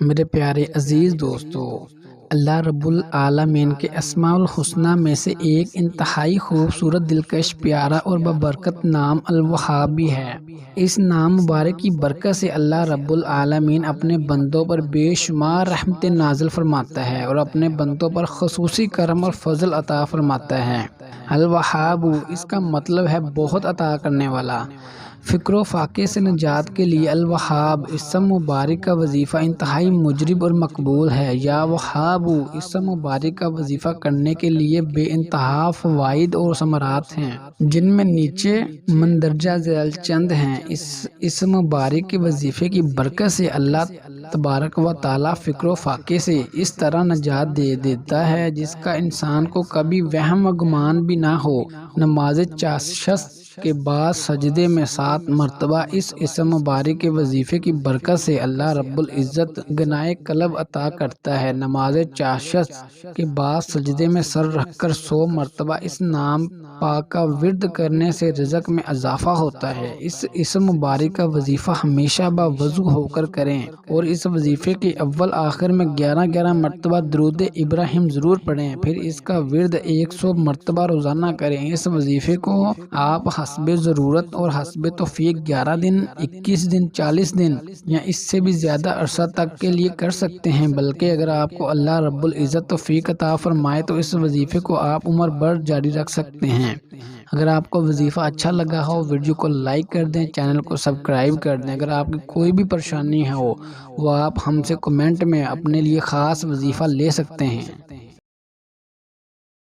میرے پیارے عزیز دوستو، اللہ رب العالمین کے اسماء الحسنی میں سے ایک انتہائی خوبصورت، دلکش، پیارا اور بابرکت نام الوہاب بھی ہے۔ اس نام مبارک کی برکت سے اللہ رب العالمین اپنے بندوں پر بے شمار رحمتیں نازل فرماتا ہے اور اپنے بندوں پر خصوصی کرم اور فضل عطا فرماتا ہے۔ الوہاب اس کا مطلب ہے بہت عطا کرنے والا۔ فقر و فاقے سے نجات کے لیے الوہاب اسم مبارک کا وظیفہ انتہائی مجرب اور مقبول ہے۔ یا وہاب اسم مبارک کا وظیفہ کرنے کے لیے بے انتہا فوائد اور ثمرات ہیں، جن میں نیچے مندرجہ ذیل چند ہیں۔ اس اسم مبارک کے وظیفے کی برکت سے اللہ تبارک و تعالیٰ فقر و فاقے سے اس طرح نجات دے دیتا ہے جس کا انسان کو کبھی وہم و گمان بھی نہ ہو۔ نماز چاشت کے بعد سجدے میں 7 مرتبہ اس اسم مبارک کے وظیفے کی برکت سے اللہ رب العزت غنائے قلب عطا کرتا ہے۔ نماز چاشت کے بعد سجدے میں سر رکھ کر 100 مرتبہ اس نام پاک کا ورد کرنے سے رزق میں اضافہ ہوتا ہے۔ اس اسم مبارک کا وظیفہ ہمیشہ باوضو ہو کر کریں اور اس وظیفے کے اول آخر میں 11 مرتبہ درود ابراہیم ضرور پڑھیں، پھر اس کا ورد 100 مرتبہ روزانہ کریں۔ اس وظیفے کو آپ حسب ضرورت اور حسب توفیق 11 دن، 21 دن، 40 دن یا اس سے بھی زیادہ عرصہ تک کے لیے کر سکتے ہیں، بلکہ اگر آپ کو اللہ رب العزت توفیق عطا فرمائے تو اس وظیفے کو آپ عمر بھر جاری رکھ سکتے ہیں۔ اگر آپ کو وظیفہ اچھا لگا ہو، ویڈیو کو لائک کر دیں، چینل کو سبسکرائب کر دیں۔ اگر آپ کی کوئی بھی پریشانی ہو وہ آپ ہم سے کمنٹ میں اپنے لیے خاص وظیفہ لے سکتے ہیں۔